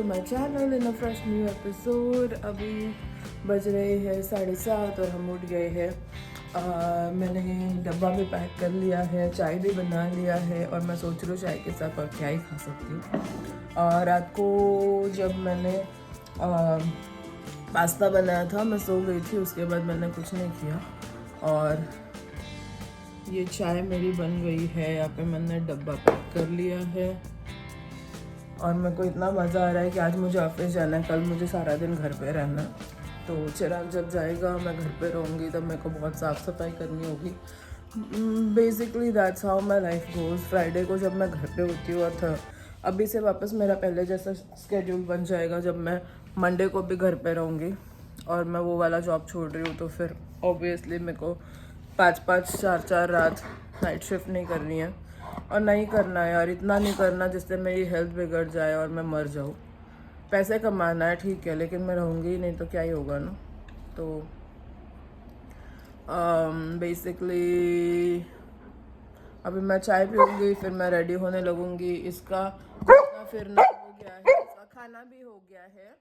to my channel in a fresh new episode। अभी बज रहे हैं 7:30 और हम उठ गए हैं। मैंने डब्बा भी पैक कर लिया है, चाय भी बना लिया है और मैं सोच रही हूँ चाय के साथ और क्या ही खा सकती हूँ। रात को जब मैंने पास्ता बनाया था मैं सो गई थी, उसके बाद मैंने कुछ नहीं किया। और ये चाय मेरी बन गई है, यहाँ पे मैंने डब्बा पैक कर लिया है और मेरे को इतना मज़ा आ रहा है कि आज मुझे ऑफिस जाना है, कल मुझे सारा दिन घर पे रहना है। तो चिराग जब जाएगा मैं घर पे रहूँगी तब मेरे को बहुत साफ़ सफाई करनी होगी। Basically that's how my life goes. Friday को जब मैं घर पे होती हूँ और अभी से वापस मेरा पहले जैसा स्केड्यूल बन जाएगा जब मैं मंडे को भी घर पे रहूँगी और मैं वो वाला जॉब छोड़ रही हूँ, तो फिर ऑब्वियसली मेरे को 5-5, 4-4 रात नाइट शिफ्ट नहीं करनी है और नहीं करना है यार, इतना नहीं करना जिससे मेरी हेल्थ बिगड़ जाए और मैं मर जाऊँ। पैसे कमाना है ठीक है, लेकिन मैं रहूँगी ही नहीं तो क्या ही होगा ना। तो बेसिकली अभी मैं चाय पीऊँगी, फिर मैं रेडी होने लगूँगी। इसका घूमना फिरना हो गया है, इसका खाना भी हो गया है।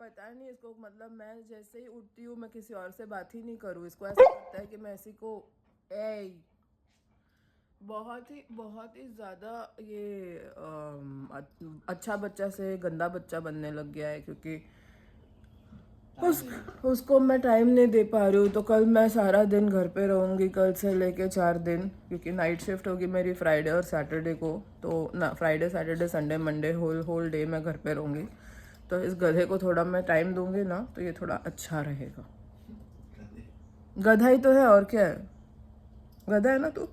पता नहीं इसको, मतलब मैं जैसे ही उठती हूँ मैं किसी और से बात ही नहीं करूँ। इसको ऐसा लगता है कि मैं इसी को बहुत ही ज़्यादा ये अच्छा बच्चा से गंदा बच्चा बनने लग गया है, क्योंकि उसको मैं टाइम नहीं दे पा रही हूँ। तो कल मैं सारा दिन घर पे रहूँगी, कल से लेके 4 दिन, क्योंकि नाइट शिफ्ट होगी मेरी फ्राइडे और सैटरडे को। तो ना Friday Saturday Sunday Monday whole day मैं घर पे रहूँगी। तो इस गधे को थोड़ा मैं टाइम दूँगी ना तो ये थोड़ा अच्छा रहेगा। गधा ही तो है, और क्या है, गधा है ना तू,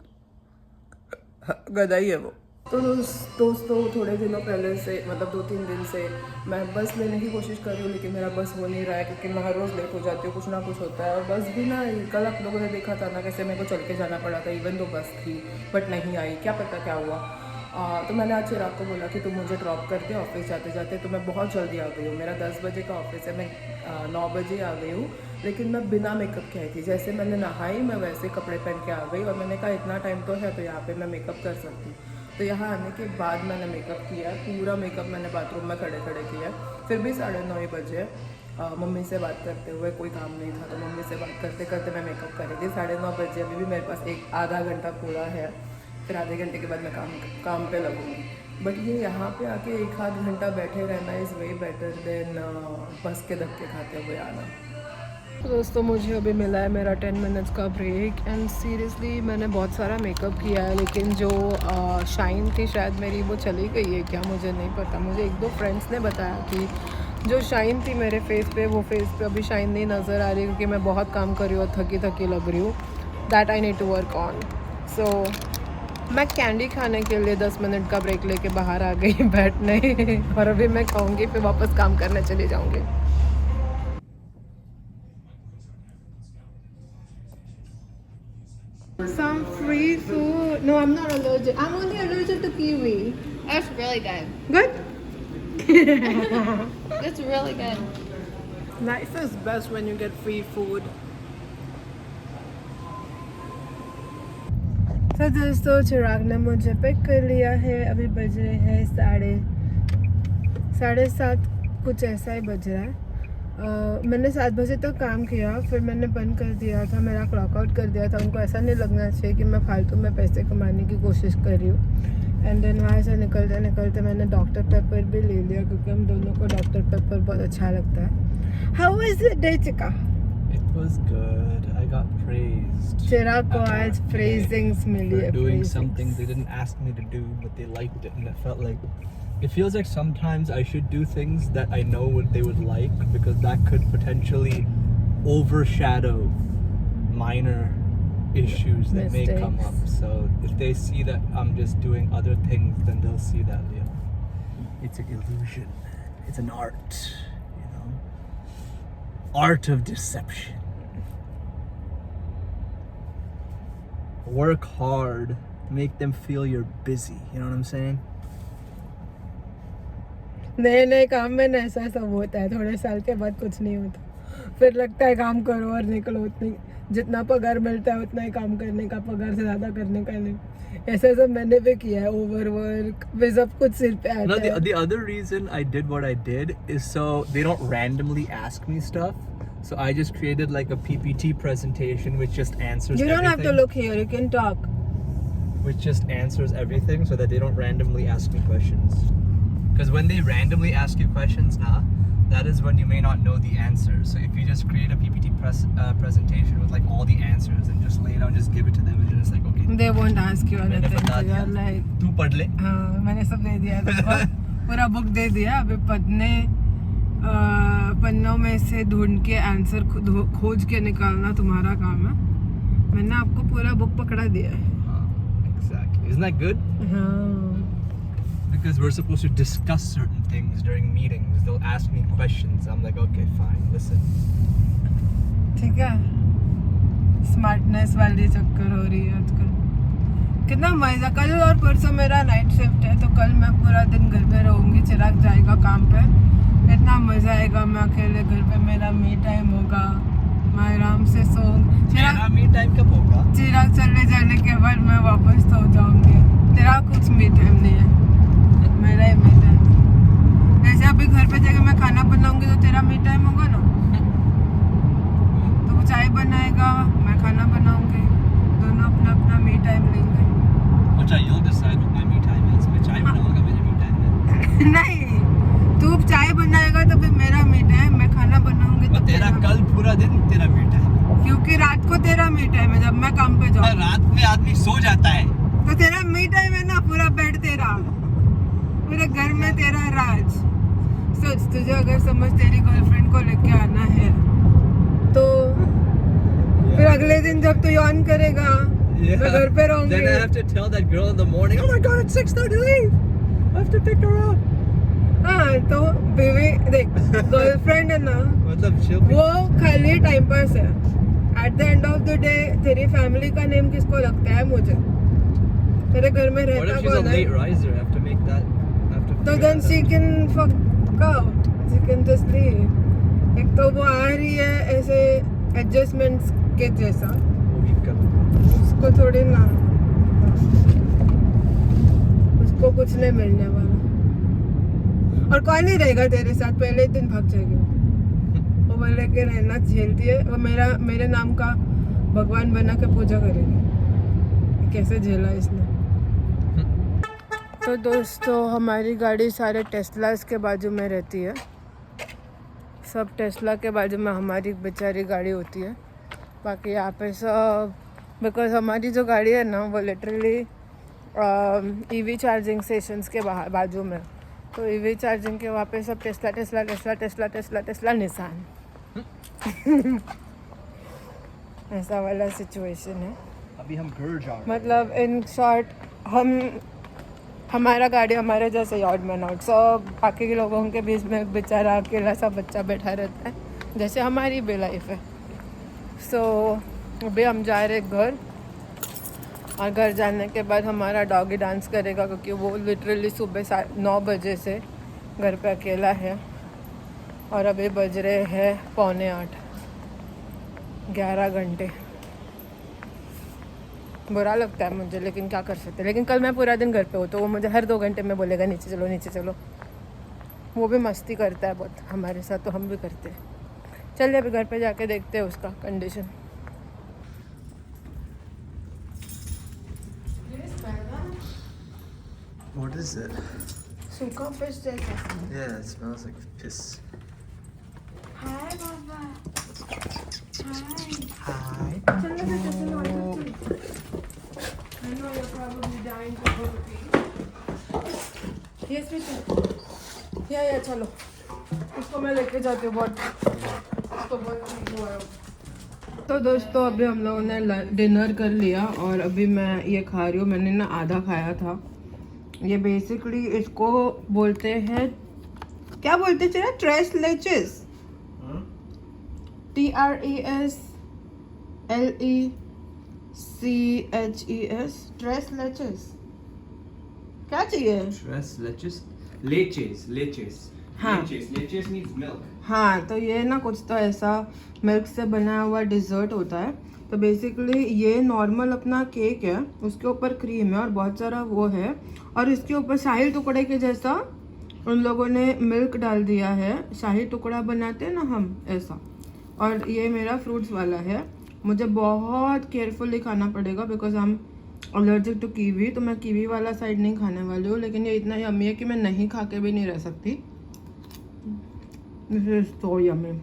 गधा ही है वो। तो दोस्तों थोड़े दिनों पहले से, मतलब 2-3 दिन से मैं बस लेने की कोशिश कर रही हूँ, लेकिन मेरा बस हो नहीं रहा है, क्योंकि मैं हर रोज़ लेट हो जाती हूँ, कुछ ना कुछ होता है। और बस भी ना, कल आप लोगों ने देखा था ना कैसे मेरे को चल के जाना पड़ा था, इवन तो बस थी बट नहीं आई, क्या पता क्या हुआ। तो मैंने आज चिराग को बोला कि तुम मुझे ड्रॉप कर दे ऑफिस जाते जाते। तो मैं बहुत जल्दी आ गई हूँ, मेरा 10 बजे का ऑफिस है, मैं 9 बजे आ गई हूँ, लेकिन मैं बिना मेकअप के आई थी। जैसे मैंने नहाई मैं वैसे कपड़े पहन के आ गई और मैंने कहा इतना टाइम तो है तो यहाँ पे मैं मेकअप कर सकती हूँ। तो यहाँ आने के बाद मैंने मेकअप किया, पूरा मेकअप मैंने बाथरूम में खड़े खड़े किया। फिर भी 9:30 बजे मम्मी से बात करते हुए, कोई काम नहीं था तो मम्मी से बात करते करते मैं मेकअप कर रही थी। 9:30 बजे, अभी भी मेरे पास आधा घंटा पूरा है, फिर आधे घंटे के बाद मैं काम पे लगूंगी। बट ये यहाँ पे आके 1-आध घंटा बैठे रहना इज़ वे बेटर देन बस के धक्के खाते हुए आना। तो दोस्तों मुझे अभी मिला है मेरा 10 मिनट्स का ब्रेक एंड सीरियसली मैंने बहुत सारा मेकअप किया है, लेकिन जो शाइन थी शायद मेरी वो चली गई है क्या, मुझे नहीं पता। मुझे 1-2 फ्रेंड्स ने बताया कि जो शाइन थी मेरे फेस पे वो फेस पे अभी शाइन नहीं नज़र आ रही, क्योंकि मैं बहुत काम कर रही हूँ और थकी थकी लग रही हूँ। That I need to work on. So मैं कैंडी खाने के लिए 10 मिनट का ब्रेक लेके बाहर आ गई बैठने और अभी मैं खाऊंगी, फिर वापस काम करने चली जाऊंगी। Some free food. No, I'm not allergic. I'm only allergic to kiwi. That's really good. Good? That's really good. Life is best when you get free food. तो दोस्तों चिराग ने मुझे पिक कर लिया है, अभी बज रहे हैं 7:30 कुछ ऐसा ही बज रहा है। मैंने 7 बजे तक काम किया, फिर मैंने बंद कर दिया था, मेरा क्लॉक आउट कर दिया था। उनको ऐसा नहीं लगना चाहिए कि मैं फालतू में पैसे कमाने की कोशिश कर रही हूँ। एंड देन वहाँ से निकलते निकलते मैंने डॉक्टर पेपर भी ले लिया, क्योंकि हम दोनों को डॉक्टर पेपर बहुत अच्छा लगता है। हाउ वाज योर डे चिका? It was good. I got praised. Chirag को आज प्रेजिंग्स मिली है, doing something they didn't ask me to do, but they liked it, and it felt like it feels like sometimes I should do things that I know what they would like, because that could potentially overshadow minor issues that may come up. So if they see that I'm just doing other things, then they'll see that it's an illusion. It's an art, you know, art of deception. Work hard, make them feel you're busy. You know what I'm saying? नए नए काम में ना ऐसा सब होता है, थोड़े साल के बाद कुछ नहीं होता। फिर लगता है काम करो और निकलो, उतनी जितना पगार मिलता है उतना ही काम करने का, पगार से ज़्यादा करने का नहीं। ऐसा सब मैंने भी किया है, ओवर वर्क, वे सब कुछ सिर पे No, आता है। the other reason I did what I did is so they don't randomly ask me stuff. So I just created like a PPT presentation which just answers You don't have to everything. look here, you can talk. Which just answers everything so that they don't randomly ask me questions. Because when they randomly ask you questions now, that is when you may not know the answers. So if you just create a PPT presentation with like all the answers and just lay it out, just give it to them and then it's like, okay, They won't ask you मैंने anything. बता So दिया, you're like, तू पढ़ ले. हाँ, मैंने सब दे दिया तुमको, पूरा बुक दे दिया, अभी पन्नों में से ढूंढ के आंसर खोज के निकालना तुम्हारा काम है। मैंने आपको पूरा बुक पकड़ा दिया है। Exactly. Isn't that good? हाँ, Because we're supposed to discuss certain things during meetings. They'll ask me questions. I'm like, okay, fine, listen. ठीक है। स्मार्टनेस वाली चक्कर हो रही है आजकल। कितना मजा, कल और परसों मेरा नाइट शिफ्ट है, तो कल मैं पूरा दिन घर पे रहूंगी, चिराग जाएगा काम पे, इतना मजा आएगा, मैं अकेले घर पे, मेरा मी टाइम होगा, मैं आराम से सोऊंगी। मेरा मी टाइम कब होगा? चिराग चले जाने के बाद मैं वापस सो जाऊंगी। तेरा कुछ मी टाइम नहीं है, मेरा ही मी टाइम है। जैसे अभी घर पे जाके मैं खाना बनाऊंगी तो तेरा मी टाइम होगा ना, तो चाय बनाएगा, मैं खाना बनाऊंगी, दोनों अपना अपना मी टाइम लेंगे। अच्छा, you'll decide what my me time is. मैं चाय बनाऊंगा, मेरा me time है. नहीं, तू चाय बनाएगा तो फिर मेरा मी टाइम, मैं खाना बनाऊंगी तो और तेरा कल पूरा दिन तेरा me time. क्योंकि रात को तेरा मी टाइम है, जब मैं काम पे जाऊँ रात में आदमी सो जाता है. तो तेरा मी टाइम है ना, पूरा बेड तेरा, पूरे घर में तेरा राज। सोच, तुझे अगर समझ तेरी गर्लफ्रेंड को लेके आना है तो फिर अगले दिन जब तू यॉन करेगा मैं घर पे रहूंगी। Then I have to tell that girl in the morning, oh my god, it's 6:30, leave. I have to pick her up. हाँ, तो बीवी देख, गर्लफ्रेंड है ना, मतलब she'll be... वो खाली टाइम पास है। At the end of the day तेरी फैमिली का नेम किसको लगता है? मुझे। तेरे घर में What रहता if she's a कौन है? late riser? I have to make that. I have to तो figure then that she out. Can fuck out, she can just leave. एक तो वो आ रही है ऐसे एडजस्टमेंट्स के जैसा, वो भी कर. उसको थोड़ी ना, उसको कुछ नहीं मिलने वाला। और कौन नहीं रहेगा तेरे साथ, पहले ही दिन भाग जाएगी वो बोले के रहना झेलती है, वो मेरे नाम का भगवान बना के पूजा करेगी। कैसे झेला इसने। तो दोस्तों, हमारी गाड़ी सारे टेस्लास के बाजू में रहती है, सब टेस्ला के बाजू में हमारी बेचारी गाड़ी होती है। बाकी यहाँ पे सब, बिकॉज हमारी जो गाड़ी है ना वो लिटरली ईवी चार्जिंग स्टेशंस के बाजू में, तो ईवी चार्जिंग के वहाँ पे सब Tesla Tesla Tesla Tesla Tesla Tesla Nissan ऐसा वाला सिचुएशन है। अभी हम घर जा रहे हैं. मतलब इन शॉर्ट हमारा गाड़ी हमारे जैसे यॉड मैन आउट, सब बाकी के लोगों के बीच में बेचारा अकेला सा बच्चा बैठा रहता है, जैसे हमारी भी लाइफ है। सो अभी हम जा रहे घर, और घर जाने के बाद हमारा डॉगी डांस करेगा, क्योंकि वो लिटरली सुबह 9 बजे से घर पे अकेला है, और अभी बज रहे हैं 7:45, 11 घंटे। बुरा लगता है मुझे, लेकिन क्या कर सकते हैं। लेकिन कल मैं पूरा दिन घर पे हूँ, तो वो मुझे हर 2 घंटे में बोलेगा नीचे चलो नीचे चलो। वो भी मस्ती करता है बहुत हमारे साथ, तो हम भी करते हैं। चलिए अभी घर पे जाके देखते हैं उसका कंडीशन। What is it? सूखा फिश जैसा। Yeah, it smells like piss. Hi Baba. Hi. चलो बेटा चलो। I know you're probably dying to go to pee. Yes बेटा। या चलो। उसको मैं लेके जाती हूँ, बहुत उसको बहुत ठीक हुआ है। तो दोस्तों, अभी हम लोगों ने डिनर कर लिया, और अभी मैं ये खा रही हूँ। मैंने ना आधा खाया था। ये बेसिकली इसको बोलते हैं, क्या बोलते हैं? ट्रेस लेचेस। TRESLECHES, trace लेचेस। क्या चाहिए? Tres leches. Leches. हाँ। Leches means milk. हाँ, तो ये ना कुछ तो ऐसा मिल्क से बनाया हुआ डिज़र्ट होता है। तो बेसिकली ये नॉर्मल अपना केक है, उसके ऊपर क्रीम है और बहुत सारा वो है, और इसके ऊपर शाही टुकड़े के जैसा उन लोगों ने मिल्क डाल दिया है। शाही टुकड़ा बनाते हैं ना हम, ऐसा। और ये मेरा फ्रूट्स वाला है। मुझे बहुत केयरफुली खाना पड़ेगा because I am allergic to kiwi, तो मैं कीवी वाला साइड नहीं खाने वाली हूँ। लेकिन ये इतना यम्मी है कि मैं नहीं खा के भी नहीं रह सकती। This is so yummy.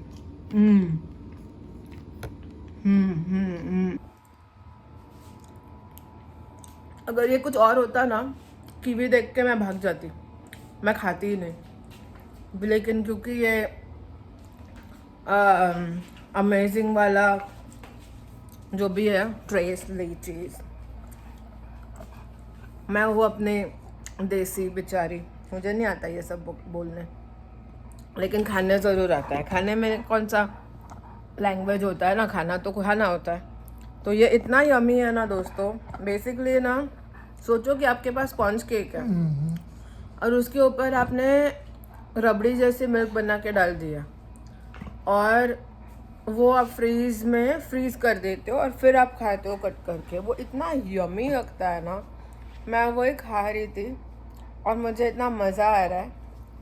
अगर ये कुछ और होता ना, कीवी देख के मैं भाग जाती, मैं खाती ही नहीं। लेकिन क्योंकि ये अमेजिंग वाला जो भी है ट्रेस लीचीज, मैं वो अपने देसी बेचारी, मुझे नहीं आता ये सब बोलने, लेकिन खाने ज़रूर आता है। खाने में कौन सा लैंग्वेज होता है ना, खाना तो खाना होता है। तो ये इतना यमी है ना दोस्तों। बेसिकली ना सोचो कि आपके पास स्पॉन्ज केक है और उसके ऊपर आपने रबड़ी जैसी मिल्क बना के डाल दिया और वो आप फ्रीज में फ्रीज कर देते हो और फिर आप खाते हो कट करके। वो इतना यमी लगता है ना। मैं वही खा रही थी और मुझे इतना मज़ा आ रहा है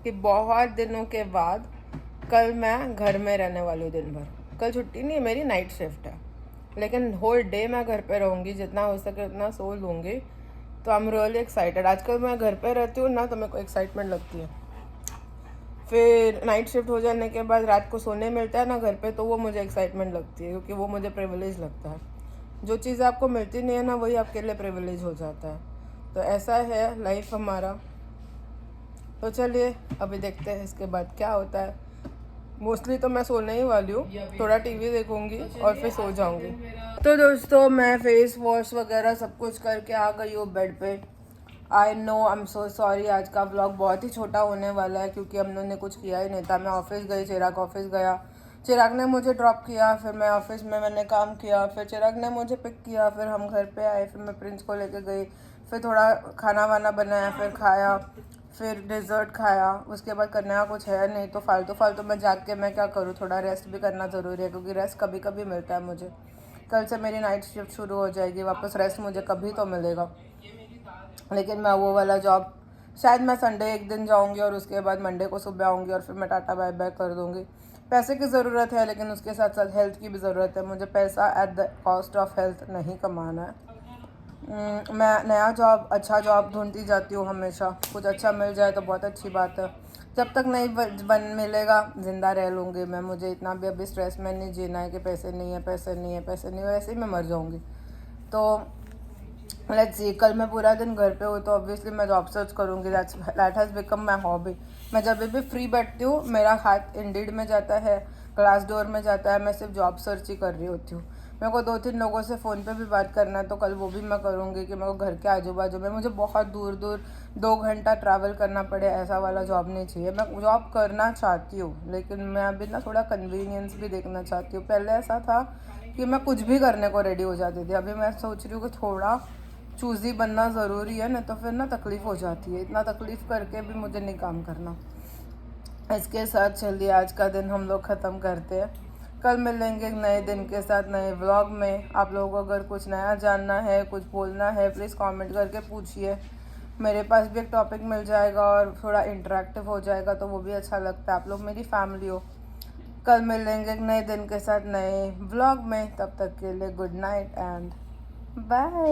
कि बहुत दिनों के बाद कल मैं घर में रहने वाली हूँ दिन भर। कल छुट्टी नहीं है, मेरी नाइट शिफ्ट है, लेकिन होल डे मैं घर पे रहूँगी, जितना हो सके उतना सो लूँगी। तो आई एम रियली एक्साइटेड। आजकल मैं घर पे रहती हूँ ना, तो मेरे को एक्साइटमेंट लगती है। फिर नाइट शिफ्ट हो जाने के बाद रात को सोने मिलता है ना घर पे, तो वो मुझे एक्साइटमेंट लगती है, क्योंकि वो मुझे प्रिविलेज लगता है। जो चीज़ आपको मिलती नहीं है ना, वही आपके लिए प्रिविलेज हो जाता है। तो ऐसा है लाइफ हमारा। तो चलिए अभी देखते हैं इसके बाद क्या होता है। मोस्टली तो मैं सोने ही वाली हूँ, थोड़ा टीवी देखूंगी और फिर सो जाऊंगी। तो दोस्तों मैं फेस वॉश वगैरह सब कुछ करके आ गई हूँ बेड पे। I know, I am so sorry, आज का व्लॉग बहुत ही छोटा होने वाला है क्योंकि हम लोगों ने कुछ किया ही नहीं था। मैं ऑफिस गई, चिराग ऑफिस गया, चिराग ने मुझे ड्रॉप किया, फिर मैं ऑफिस में मैंने काम किया, फिर चिराग ने मुझे पिक किया, फिर हम घर पे आए, फिर मैं प्रिंस को लेके गई, फिर थोड़ा खाना वाना बनाया, फिर खाया, फिर डेजर्ट खाया। उसके बाद करने का कुछ है नहीं, तो फालतू में जाग के मैं क्या करूँ। थोड़ा रेस्ट भी करना ज़रूरी है क्योंकि रेस्ट कभी कभी मिलता है मुझे। कल से मेरी नाइट शिफ्ट शुरू हो जाएगी, वापस रेस्ट मुझे कभी तो मिलेगा। लेकिन मैं वो वाला जॉब शायद मैं संडे एक दिन जाऊंगी और उसके बाद मंडे को सुबह आऊँगी और फिर मैं टाटा बाय बाय कर दूँगी। पैसे की ज़रूरत है, लेकिन उसके साथ साथ हेल्थ की भी ज़रूरत है। मुझे पैसा at the cost of health नहीं कमाना है। मैं नया जॉब, अच्छा जॉब ढूंढती जाती हूँ हमेशा। कुछ अच्छा मिल जाए तो बहुत अच्छी बात है। जब तक नहीं बन मिलेगा ज़िंदा रह लूँगी मैं। मुझे इतना भी अभी स्ट्रेस में नहीं जीना है कि पैसे नहीं है, पैसे नहीं है, पैसे नहीं है, वैसे ही मैं मर जाऊँगी। तो लेट्स सी, कल मैं पूरा दिन घर पे हूँ तो ऑब्वियसली मैं जॉब सर्च करूँगी। That has become my hobby. मैं जब भी फ्री बैठती हूँ मेरा हाथ इंडीड में जाता है, ग्लास डोर में जाता है, मैं सिर्फ जॉब सर्च ही कर रही होती हूँ। मेरे को 2-3 लोगों से फ़ोन पे भी बात करना है, तो कल वो भी मैं करूँगी कि मेरे को घर के आजू बाजू में, मुझे बहुत दूर 2 घंटा ट्रैवल करना पड़े ऐसा वाला जॉब नहीं चाहिए। मैं जॉब करना चाहती हूँ, लेकिन मैं अभी ना थोड़ा कन्वीनियंस भी देखना चाहती हूँ। पहले ऐसा था कि मैं कुछ भी करने को रेडी हो जाती थी, अभी मैं सोच रही हूँ कि थोड़ा चूज़ी बनना ज़रूरी है, नहीं तो फिर ना तकलीफ़ हो जाती है। इतना तकलीफ़ करके भी मुझे नहीं काम करना। इसके साथ चलिए आज का दिन हम लोग ख़त्म करते हैं। कल मिलेंगे नए दिन के साथ, नए व्लॉग में। आप लोगों को अगर कुछ नया जानना है, कुछ बोलना है, प्लीज़ कमेंट करके पूछिए। मेरे पास भी एक टॉपिक मिल जाएगा और थोड़ा इंटरेक्टिव हो जाएगा, तो वो भी अच्छा लगता है। आप लोग मेरी फैमिली हो। कल मिलेंगे एक नए दिन के साथ, नए व्लॉग में। तब तक के लिए गुड नाइट एंड बाय।